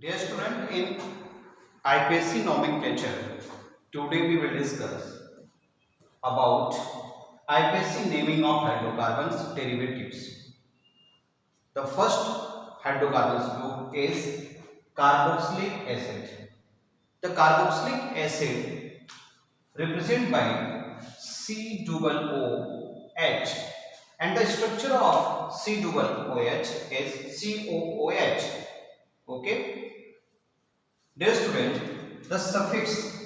Dear student, in IPSC nomenclature, today we will discuss about IPSC naming of hydrocarbons derivatives. The first hydrocarbons group is carboxylic acid. The carboxylic acid represented by COOH and the structure of COOH is COOH. Okay. Dear student, the suffix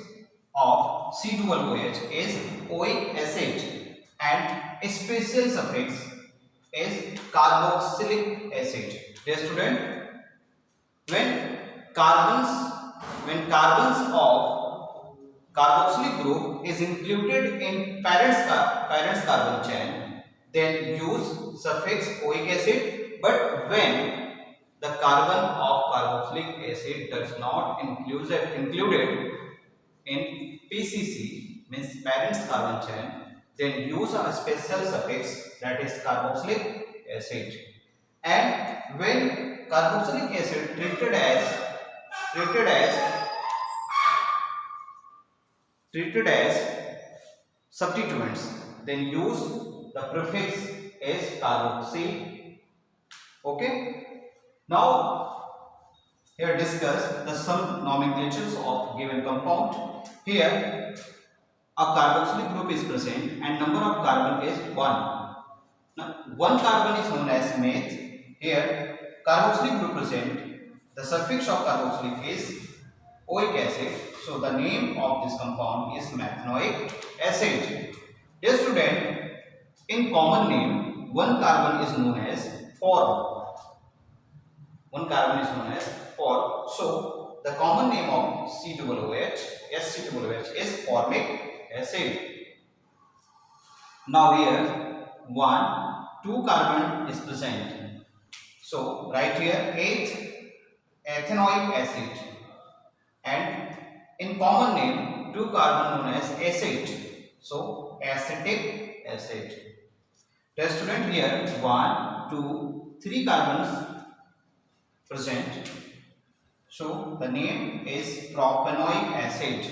of C2OH is oic acid and a special suffix is carboxylic acid. Dear student, when carbons of carboxylic group is included in parent's carbon chain, then use suffix oic acid, but when the carbon of carboxylic acid does not included in PCC, means parent's carbon chain, then use a special suffix, that is carboxylic acid. And when carboxylic acid treated as substituents, then use the prefix as carboxy. Okay. Now, here discuss the some nomenclatures of given compound. Here, a carboxylic group is present and number of carbon is 1. Now, one carbon is known as meth. Here, carboxylic group present. The suffix of carboxylic is oic acid. So, the name of this compound is methanoic acid. Dear student, in common name, one carbon is known as form. One carbon is known as form. So, the common name of C2OH is formic acid. Now here 2 carbon is present. So, write here ethanoic acid, and in common name 2 carbon known as acid. So, acetic acid. The student here 1, 2, 3 carbons present. So the name is propanoic acid,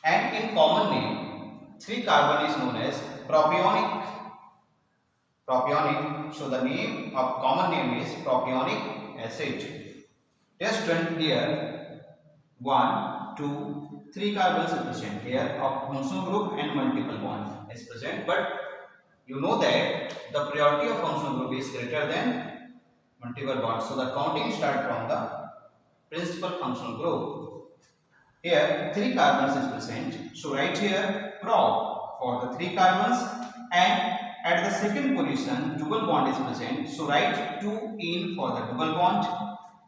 and in common name 3 carbon is known as propionic. So the name of common name is propionic acid. Dear student, here 1, 2, 3 carbons are present here of functional group and multiple bond is present, but you know that the priority of functional group is greater than multiple bonds. So the counting start from the principal functional group. Here 3 carbons is present. So write here prop for the 3 carbons, and at the second position double bond is present. So write 2 in for the double bond,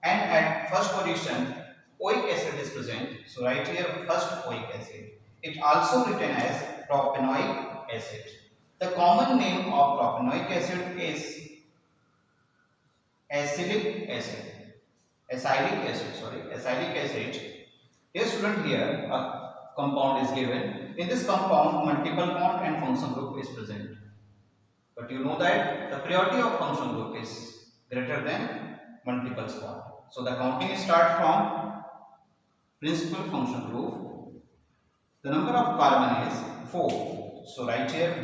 and at first position oic acid is present. So write here first oic acid. It also written as propanoic acid. The common name of propanoic acid is acylic acid. Here student, here a compound is given. In this compound multiple bond and function group is present, but you know that the priority of function group is greater than multiple bond. So the counting start from principal function group. The number of carbon is 4. So write here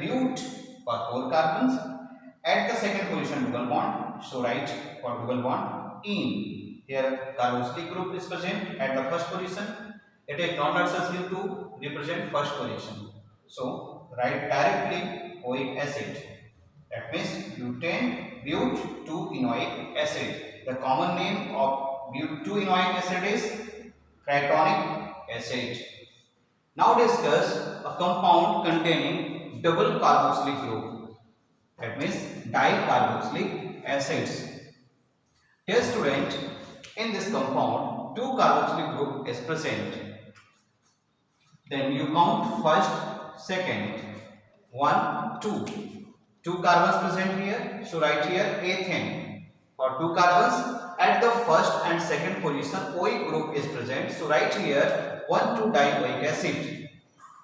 but for 4 carbons. At the second position double bond. So write for double bond in. Here carboxylic group is present at the first position. It is not necessary to represent first position. So write directly oic acid. That means but-2-enoic acid. The common name of but-2-enoic acid is cratonic acid. Now discuss a compound containing double carboxylic group. That means dicarboxylic acids. Dear student, in this compound 2 carboxylic group is present. Then you count first, second, 1, 2. 2 carbons present here. So write here ethane for 2 carbons. At the first and second position oic group is present. So write here 1,2-dioic acid.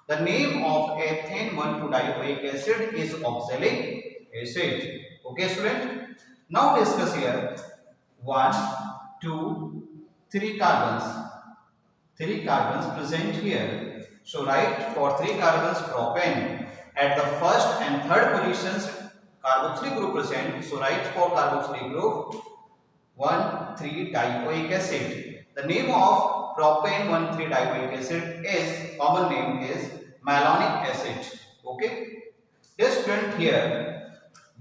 The name of ethane 1,2-dioic acid is oxalic acid. Okay student, now discuss here 1, 2, 3 carbons. 3 carbons present here. So write for 3 carbons propane. At the first and third positions carboxylic group present. So write for carboxylic group 1,3-dioic acid. The name of propane 1,3-dioic acid is, common name is malonic acid. Okay. This student here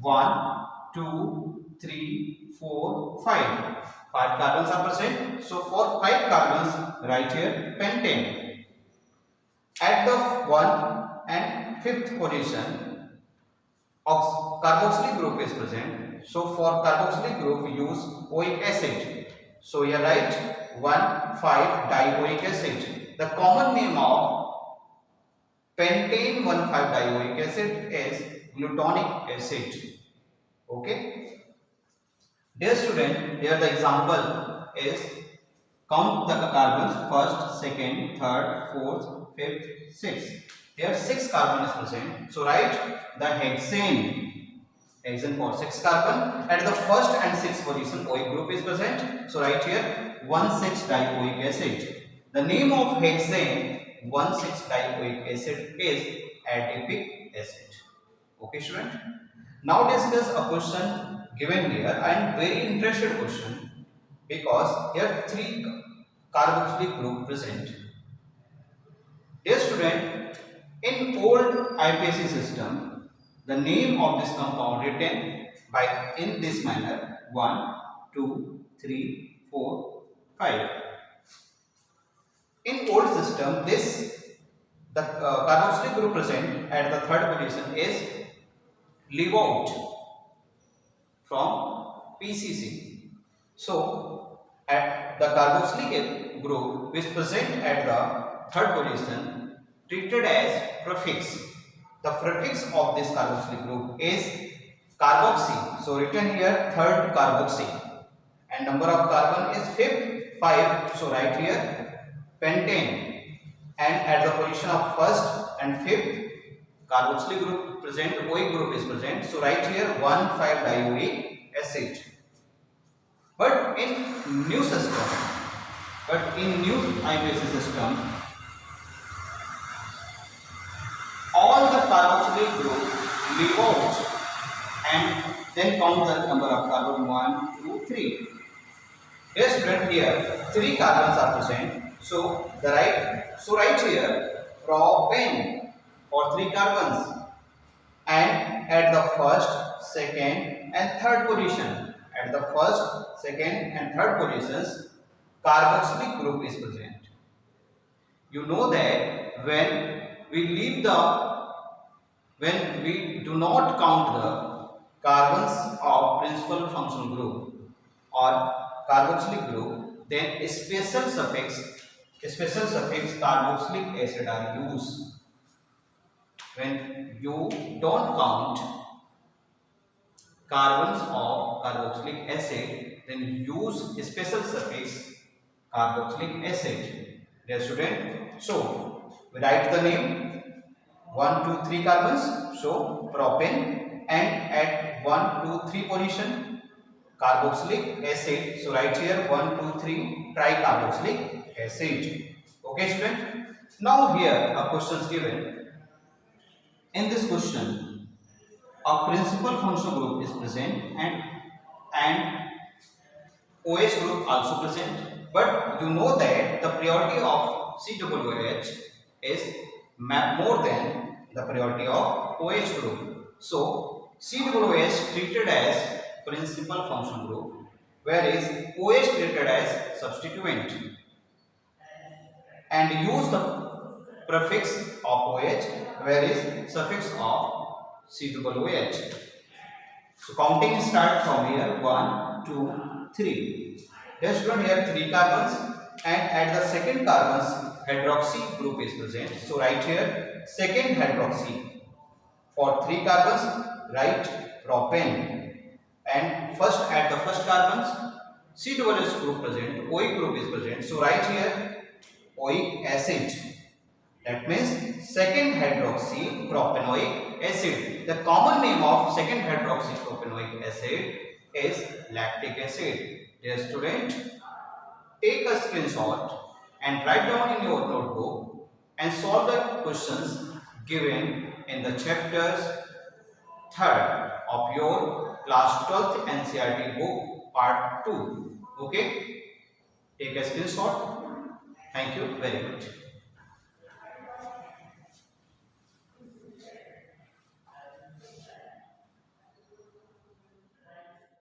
1, 2, 3, 4, 5. 5 carbons are present. So for 5 carbons write here pentane. At the 1 and 5th position carboxylic group is present. So for carboxylic group we use oic acid. So here write 1,5-dioic acid. The common name of pentane 1,5-dioic acid is glutonic acid. Okay. Dear student, here the example is count the carbons first, second, third, fourth, fifth, sixth. Here 6 carbon is present. So write the hexane. Hexane for 6 carbon. At the first and 6th position oic group is present. So write here 1,6-dioic acid. The name of hexane 1,6-dioic acid is adipic acid. Okay student. Now discuss a question given here, and very interested question because here 3 carboxylic group present. Dear student, in old IPAC system, the name of this compound written by in this manner 1, 2, 3, 4, 5. In old system, the carboxylic group present at the third position is leave out from PCC. So at the carboxylic group which present at the third position treated as prefix. The prefix of this carboxylic group is carboxy. So written here third carboxy, and number of carbon is 5. So write here pentane, and at the position of first and fifth carboxylic group present, oic group is present. So write here 1,5-dioic acid. But in new IPAC system, all the carboxylic group leave out and then count the number of carbon 1, 2, 3. Dear student, here 3 carbons are present. So write here propane for 3 carbons, and at the first, second and third position, at the first, second and third positions carboxylic group is present. You know that when we do not count the carbons of principal functional group or carboxylic group, then a special suffix carboxylic acid are used. When you don't count carbons of carboxylic acid, then use a special suffix carboxylic acid. Dear student, so we write the name 1, 2, 3 carbons, so propane, and at 1, 2, 3 position carboxylic acid. So write here 1, 2, 3 tricarboxylic acid. Okay student. Now here a question is given. In this question, a principal functional group is present and OH group also present, but you know that the priority of COOH is more than the priority of OH group. So COOH treated as principal functional group, whereas OH treated as substituent, and use the prefix of OH, whereas suffix of COOH. So counting start from here 1, 2, 3. Let's run here 3 carbons, and at the second carbons hydroxy group is present. So write here second hydroxy. For 3 carbons write propane, and at the first carbons COOH group present, OIC group is present. So write here oic acid. That means second hydroxy propanoic acid. The common name of second hydroxy propanoic acid is lactic acid. Dear student, take a screenshot and write down in your notebook and solve the questions given in the chapters 3rd of your class 12th NCERT book part 2. Okay, take a screenshot. Thank you very much.